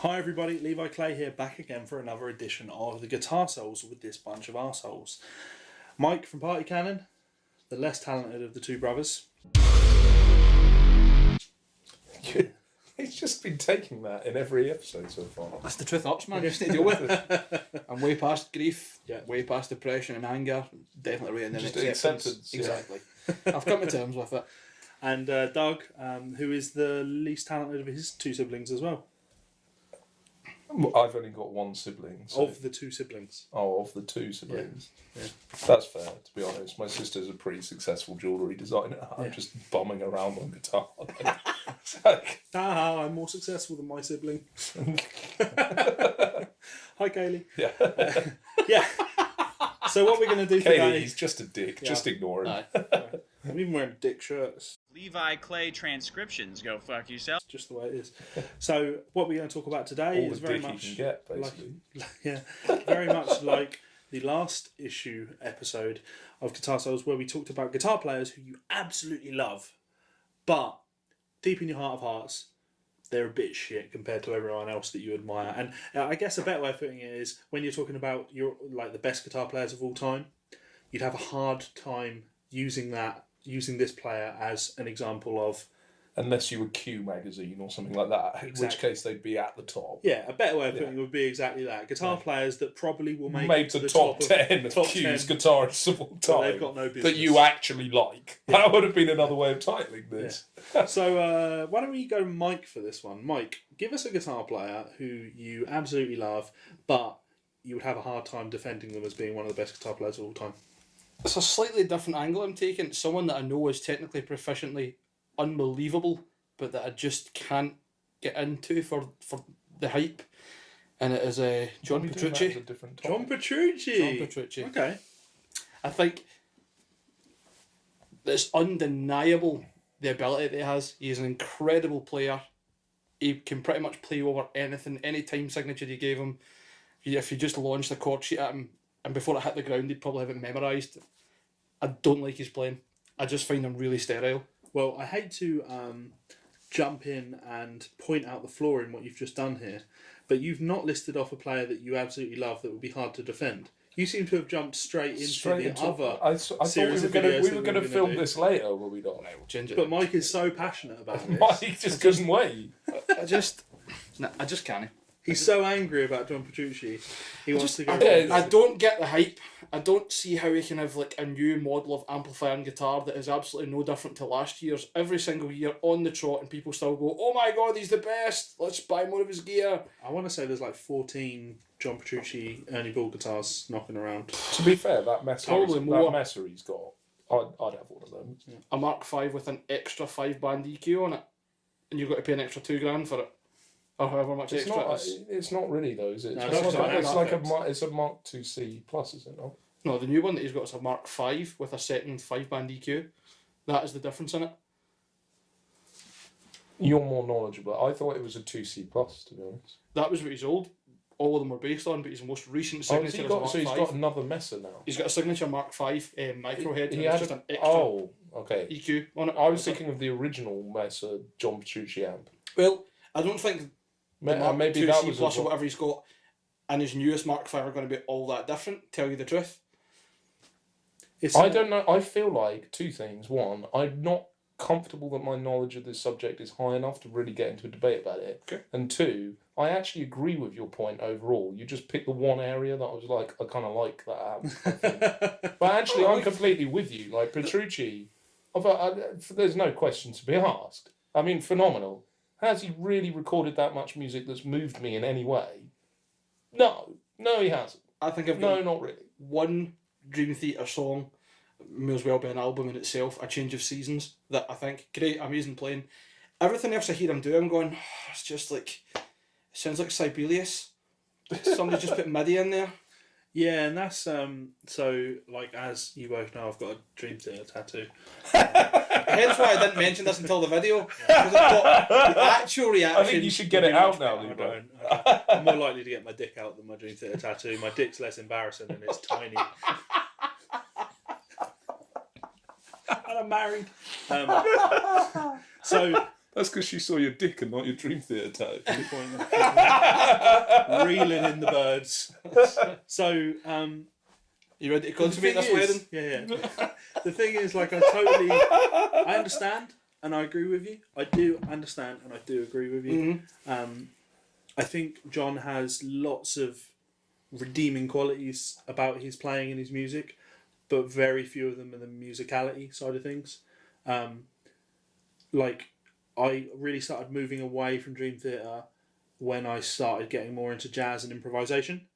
Hi everybody, Levi Clay here, back again for another edition of the Guitar Souls with this bunch of arseholes. Mike from Party Cannon, the less talented of the two brothers. He's just been taking that in every episode so far. That's the truth ups, man. You just need to deal with it. I'm way past grief, way past depression and anger. Definitely right in the Just next acceptance. Exactly. I've come to terms with it. And Doug, who is the least talented of his two siblings as well. I've only got one sibling. So... Of the two siblings. Oh, of the two siblings. Yeah. That's fair, to be honest. My sister's a pretty successcul jewellery designer. I'm just bumming around on guitar. I'm more successful than my sibling. Hi, Kaylee. Yeah. Yeah. So what we're going to do Kaylee, today... he's just a dick. Just ignore him. I'm even wearing dick shirts. Levi Clay transcriptions, go fuck yourself. It's just the way it is. So what we're going to talk about today All is the very dick much... you can get, basically. Very much like the last issue episode of Guitar Souls, where we talked about guitar players who you absolutely love, but deep in your heart of hearts, they're a bit shit compared to everyone else that you admire. And I guess a better way of putting it is, when you're talking about the best guitar players of all time, you'd have a hard time using this player as an example of... Unless you were Q magazine or something like that, Exactly. in which case they'd be at the top. Yeah, a better way of putting it would be exactly that. Guitar players that probably will make the top 10 of Q's guitarists of all time. They've got no business. That you actually like. Yeah. That would have been another way of titling this. Yeah. So why don't we go Mike for this one? Mike, give us a guitar player who you absolutely love, but you would have a hard time defending them as being one of the best guitar players of all time. It's a slightly different angle I'm taking. Someone that I know is technically proficiently unbelievable, but that I just can't get into for the hype. And it is John Petrucci. John Petrucci. Okay. I think it's undeniable the ability that he has. He's an incredible player. He can pretty much play over anything, any time signature you gave him. If you just launched a chord sheet at him, and before it hit the ground, he'd probably have it memorised. I don't like his playing. I just find him really sterile. Well, I hate to jump in and point out the flaw in what you've just done here, but you've not listed off a player that you absolutely love that would be hard to defend. You seem to have jumped straight into the other I thought series we were going to do. film this later, were we not? No, we'll change it. But Mike is so passionate about this. Mike just couldn't wait. I just can't. He's so angry about John Petrucci. He wants to go... I don't get the hype. I don't see how he can have like a new model of amplifier and guitar that is absolutely no different to last year's. Every single year on the trot, and people still go, "Oh my god, he's the best! Let's buy more of his gear." I want to say there's like 14 John Petrucci Ernie Ball guitars knocking around. To be fair, that Messer he's got, I'd have one of them. Yeah. A Mark V with an extra 5-band EQ on it, and you've got to pay an extra $2,000 for it. Or however much it's extra not, it is. It's not really though, is it? No, it's a Mark IIc Plus, is it not? No, the new one that he's got is a Mark V with a second 5-band EQ. That is the difference in it. You're more knowledgeable. I thought it was a 2C Plus, to be honest. That was what his all of them were based on, but his most recent signature is a Mark V. So he's got another Messer now? He's got a signature Mark V micro head, he and had just an extra EQ on it. I was thinking of the original Messer John Petrucci amp. Well, I don't think the Mark maybe 2C that was Plus or whatever he's got and his newest Mark V are going to be all that different, tell you the truth. I don't know. I feel like two things. One, I'm not comfortable that my knowledge of this subject is high enough to really get into a debate about it. Okay. And two, I actually agree with your point overall. You just picked the one area that I was like, I kind of like that. But actually, I'm completely with you. Like Petrucci, there's no question to be asked. I mean, phenomenal. Has he really recorded that much music that's moved me in any way? No, he hasn't. I think I've got not really. one Dream Theater song, may as well be an album in itself, A Change of Seasons, that I think, great, amazing playing. Everything else I hear him do, I'm going, it's just like, it sounds like Sibelius. Somebody just put MIDI in there. Yeah, and that's, so, like, as you both know, I've got a Dream Theater tattoo. Hence why I didn't mention this until the video. Because I've got the actual reaction. I think you should get it out now, Levi. I'm more likely to get my dick out than my Dream Theater tattoo. My dick's less embarrassing and it's tiny. And I'm married. So That's because she saw your dick and not your Dream Theater tattoo. Good point. Reeling in the birds. So, You ready to consummate this wedding? Yeah. The thing is, like, I understand and I agree with you. I do understand and I do agree with you. I think John has lots of redeeming qualities about his playing and his music, but very few of them are the musicality side of things. Like, I really started moving away from Dream Theater when I started getting more into jazz and improvisation,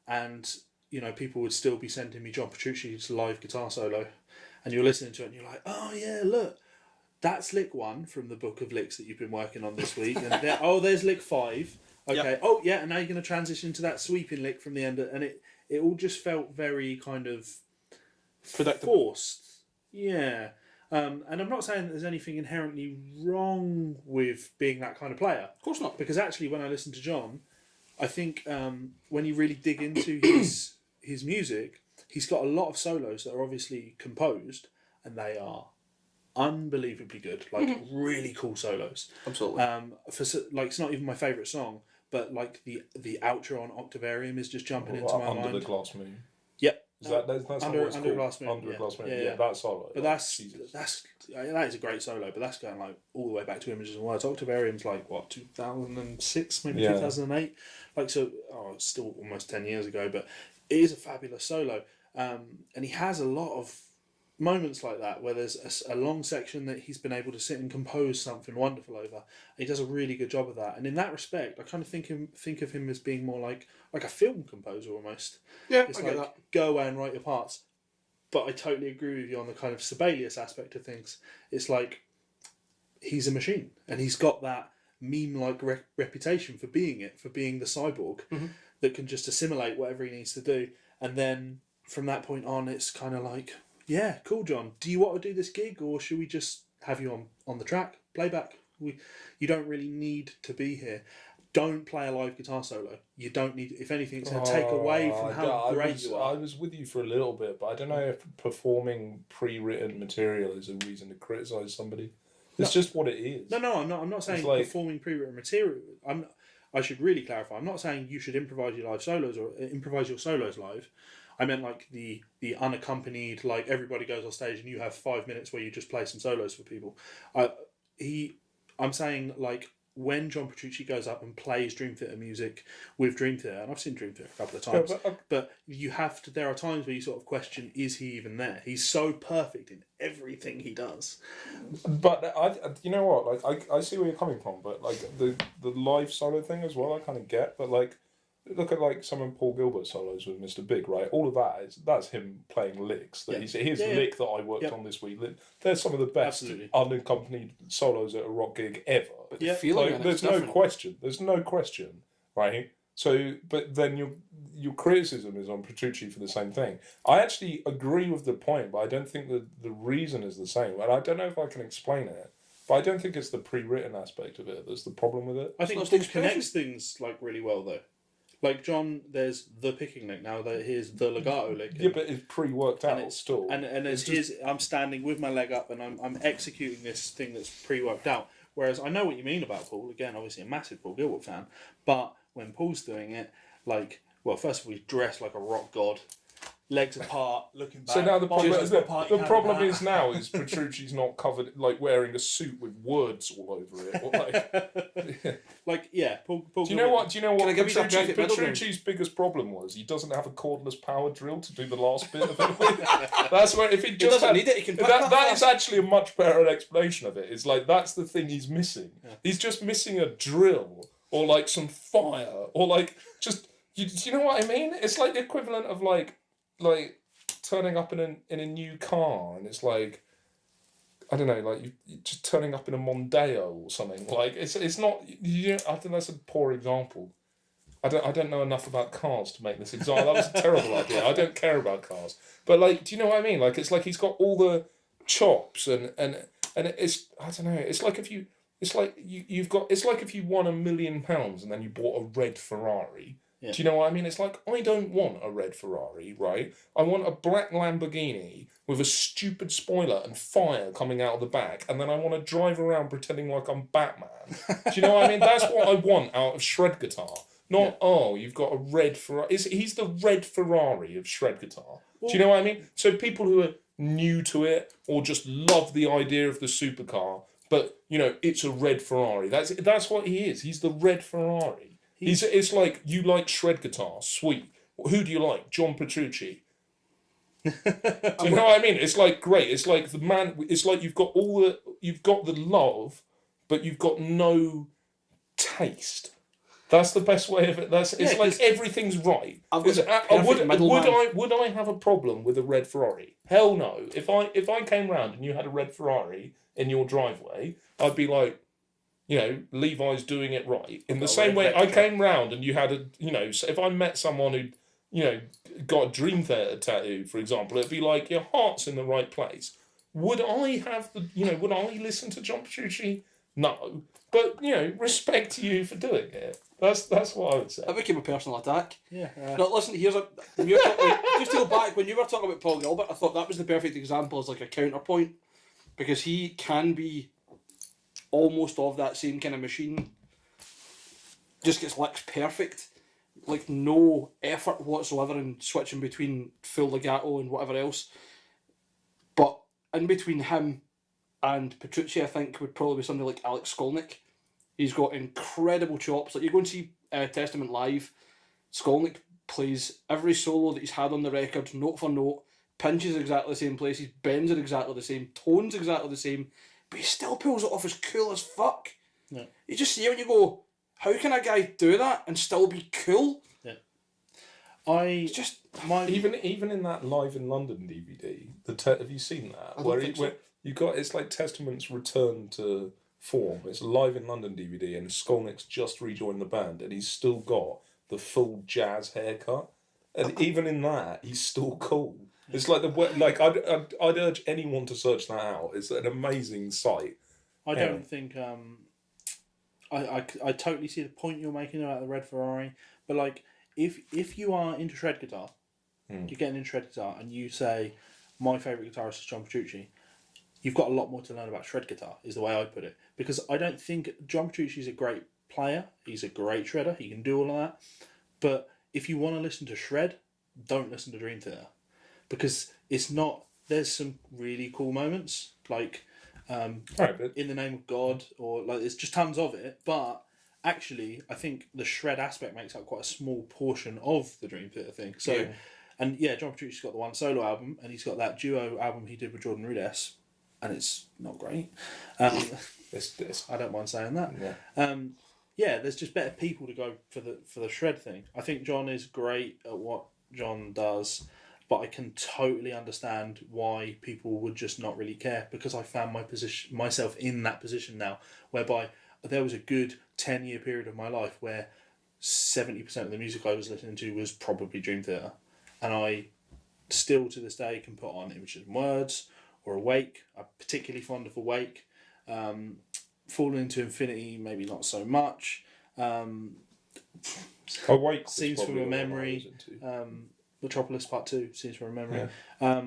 and you know, people would still be sending me John Petrucci's live guitar solo, and you're listening to it and you're like, oh yeah, look, that's lick 1 from the book of licks that you've been working on this week, and there's lick 5. Okay, yep. Oh yeah, and now you're going to transition to that sweeping lick from the end, and it all just felt very kind of forced. Yeah. And I'm not saying that there's anything inherently wrong with being that kind of player. Of course not. Because actually, when I listen to John, I think when you really dig into his music, he's got a lot of solos that are obviously composed, and they are unbelievably good. Like, really cool solos. Absolutely. It's not even my favourite song, but like the outro on Octavarium is just jumping into my mind. Under the Glass Moon. Yep. That's Under Glass Moon. Under Glass Moon. Yeah, that solo. But that is a great solo. But that's going like all the way back to Images and Words. Octavarium's like what, 2006, maybe 2008. Like, so, it's still almost 10 years ago. But it is a fabulous solo, and he has a lot of moments like that where there's a long section that he's been able to sit and compose something wonderful over. He does a really good job of that, and in that respect, I kind of think of him as being more like a film composer almost. Yeah, it's I like, get that. go away and write your parts. But I totally agree with you on the kind of Sibelius aspect of things. It's like he's a machine, and he's got that meme-like reputation for being the cyborg that can just assimilate whatever he needs to do, and then from that point on, it's kind of like, yeah, cool, John. Do you want to do this gig, or should we just have you on the track, playback? You don't really need to be here. Don't play a live guitar solo. You don't need. If anything, it's going to take away from how great you are. I was with you for a little bit, but I don't know if performing pre-written material is a reason to criticise somebody. It's just what it is. No, I'm not saying performing pre-written material. I should really clarify. I'm not saying you should improvise your live solos or improvise your solos live. I meant like the unaccompanied, like everybody goes on stage and you have 5 minutes where you just play some solos for people. I'm saying like when John Petrucci goes up and plays Dream Theater music with Dream Theater, and I've seen Dream Theater a couple of times, but you have to. There are times where you sort of question: is he even there? He's so perfect in everything he does. But you know what? Like I see where you're coming from, but like the live solo thing as well, I kind of get. But like, look at like some of Paul Gilbert's solos with Mr. Big, right? All of that's him playing licks. Here's the lick that I worked on this week. They're some of the best unaccompanied solos at a rock gig ever. But the feeling there's no question. There's no question, right? So, but then your criticism is on Petrucci for the same thing. I actually agree with the point, but I don't think that the reason is the same. And I don't know if I can explain it. But I don't think it's the pre-written aspect of it that's the problem with it. I think Paul connects things like really well though. Like John, there's the picking lick now. Here's the legato lick. Yeah, but it's pre-worked out still. And I'm standing with my leg up and I'm executing this thing that's pre-worked out. Whereas I know what you mean about Paul. Again, obviously a massive Paul Gilbert fan. But when Paul's doing it, like, well, first of all, he's dressed like a rock god. Legs apart, looking back. So now the problem is now is Petrucci's not covered, like wearing a suit with words all over it. Or Paul. Do you know what? Petrucci's biggest problem was he doesn't have a cordless power drill to do the last bit of it with. That's where if he just doesn't need it, he can. That is actually a much better explanation of it. It's like that's the thing he's missing. Yeah. He's just missing a drill or like some fire or like just. Do you know what I mean? It's like the equivalent of like turning up in a new car, and it's like, I don't know, like you just turning up in a Mondeo or something. Like it's not. I think that's a poor example. I don't know enough about cars to make this example. That was a terrible idea. I don't care about cars, but like, do you know what I mean? Like it's like he's got all the chops and it's, I don't know. It's like if you won £1 million and then you bought a red Ferrari. Yeah. Do you know what I mean? It's like, I don't want a red Ferrari, right? I want a black Lamborghini with a stupid spoiler and fire coming out of the back, and then I want to drive around pretending like I'm Batman. Do you know what I mean? That's what I want out of shred guitar. Not, you've got a red Ferrari. He's the red Ferrari of shred guitar. Do you know what I mean? So people who are new to it or just love the idea of the supercar, but, it's a red Ferrari. That's what he is. He's the red Ferrari. It's like, you like shred guitar, sweet. Who do you like? John Petrucci. Do you know what I mean? It's like, great. It's like the man. It's like you've got the love, but you've got no taste. That's the best way of it. It's like everything's right. Would I have a problem with a red Ferrari? Hell no. If I came round and you had a red Ferrari in your driveway, I'd be like, Levi's doing it right. In the same way, I came round and you had so if I met someone who, got a Dream Theater tattoo, for example, it'd be like, your heart's in the right place. Would I have would I listen to John Petrucci? No. But, respect to you for doing it. That's what I would say. That became a personal attack. Yeah. No, listen, just to go back, when you were talking about Paul Gilbert, I thought that was the perfect example as like a counterpoint, because he can be almost of that same kind of machine. Just gets licks perfect, like no effort whatsoever in switching between full legato and whatever else. But in between him and Petrucci, I think would probably be somebody like Alex Skolnick. He's got incredible chops. Like, you go and see Testament live, Skolnick plays every solo that he's had on the record, note for note, pinches exactly the same places, bends are exactly the same, tones exactly the same, but he still pulls it off as cool as fuck. Yeah. You just see it and you go, how can a guy do that and still be cool? Yeah. It's just... Even in that Live in London DVD, have you seen that? I don't think so. Where you got, it's like Testament's return to form. It's a Live in London DVD, and Skolnick's just rejoined the band, and he's still got the full jazz haircut, and even in that, he's still cool. It's like I'd urge anyone to search that out. It's an amazing sight. I don't think I totally see the point you're making about the red Ferrari, but like if you are into shred guitar, you're getting into shred guitar, and you say my favourite guitarist is John Petrucci, you've got a lot more to learn about shred guitar, is the way I put it. Because I don't think John Petrucci's a great player. He's a great shredder. He can do all of that. But if you want to listen to shred, don't listen to Dream Theater. Because it's not... There's some really cool moments, like In the Name of God, or like there's just tons of it. But actually, I think the shred aspect makes up quite a small portion of the Dream Theater thing. So, Yeah. And yeah, John Petrucci's got the one solo album, and he's got that duo album he did with Jordan Rudess, and it's not great. I don't mind saying that. Yeah. There's just better people to go for the shred thing. I think John is great at what John does, but I can totally understand why people would just not really care, because I found myself in that position now, whereby there was a good 10-year period of my life where 70% of the music I was listening to was probably Dream Theater, and I still to this day can put on Images and Words or Awake. I'm particularly fond of Awake. Falling into Infinity, maybe not so much. Awake. Scenes from a Memory. Metropolis Part 2, Scenes from a Memory. Yeah.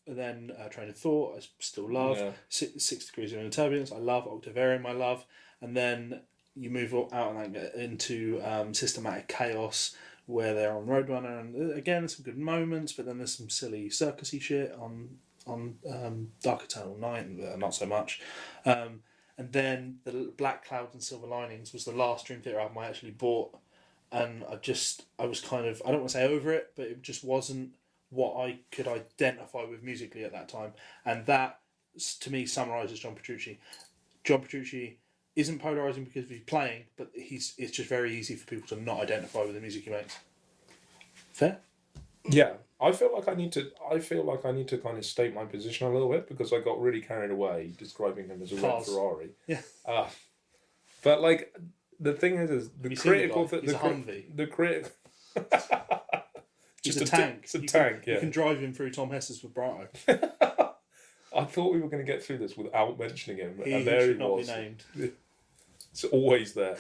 Then Train of Thought, I still love. Yeah. 6 Degrees of Turbulence, I love. Octavarium, I love. And then you move out and get into Systematic Chaos, where they're on Roadrunner, and again, there's some good moments, but then there's some silly circusy shit on Dark Eternal Night, not so much. And then the Black Clouds and Silver Linings was the last Dream Theater album I actually bought, and I was kind of, I don't want to say over it, but it just wasn't what I could identify with musically at that time, and that to me summarises John Petrucci. John Petrucci isn't polarising because of his playing, but it's just very easy for people to not identify with the music he makes. Fair? Yeah. I feel like I need to kind of state my position a little bit, because I got really carried away describing him as a red Ferrari. Yeah. But like the thing is the critical He's a Humvee. The critic. He's a tank. It's a tank. You can drive him through Tom Hess's vibrato. I thought we were going to get through this without mentioning him, He and there he should not was. be named. It's always there.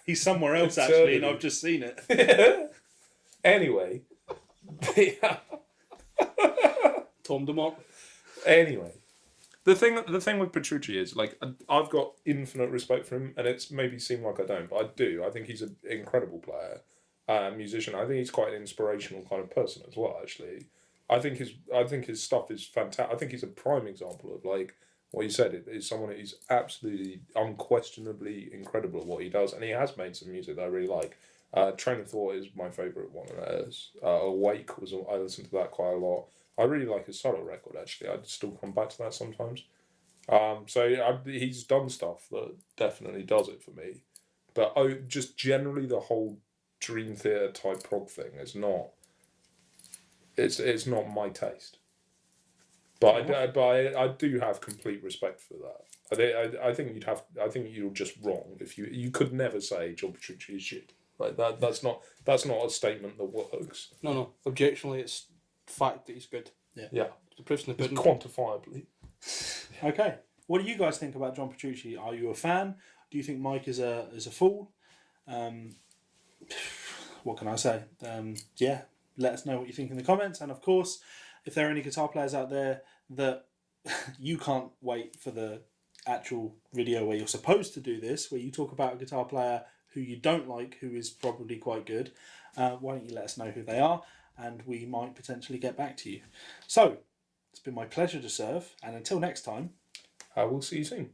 He's somewhere else actually, and I've just seen it. Anyway, Tom DeMont. anyway, the thing with Petrucci is like I've got infinite respect for him, and it's maybe seem like I don't, but I do. I think he's an incredible player, musician. I think he's quite an inspirational kind of person as well. Actually, I think his stuff is fantastic. I think he's a prime example of like what you said. It is someone who's absolutely unquestionably incredible at what he does, and he has made some music that I really like. Train of Thought is my favourite one of theirs. Awake I listened to that quite a lot. I really like his solo record actually. I'd still come back to that sometimes. He's done stuff that definitely does it for me. But just generally the whole Dream Theater type prog thing is not. It's not my taste. But I do have complete respect for that. I think you're just wrong if you could never say John Petrucci is shit. Like that. That's not a statement that works. No. Objectionally, it's fact that he's good. Yeah. The proof's in the It's pudding. quantifiably. Okay, what do you guys think about John Petrucci? Are you a fan? Do you think Mike is a fool? What can I say? Yeah, let us know what you think in the comments. And of course, if there are any guitar players out there that you can't wait for the actual video where you're supposed to do this, where you talk about a guitar player who you don't like, who is probably quite good, why don't you let us know who they are, and we might potentially get back to you. So, it's been my pleasure to serve, and until next time, We'll see you soon.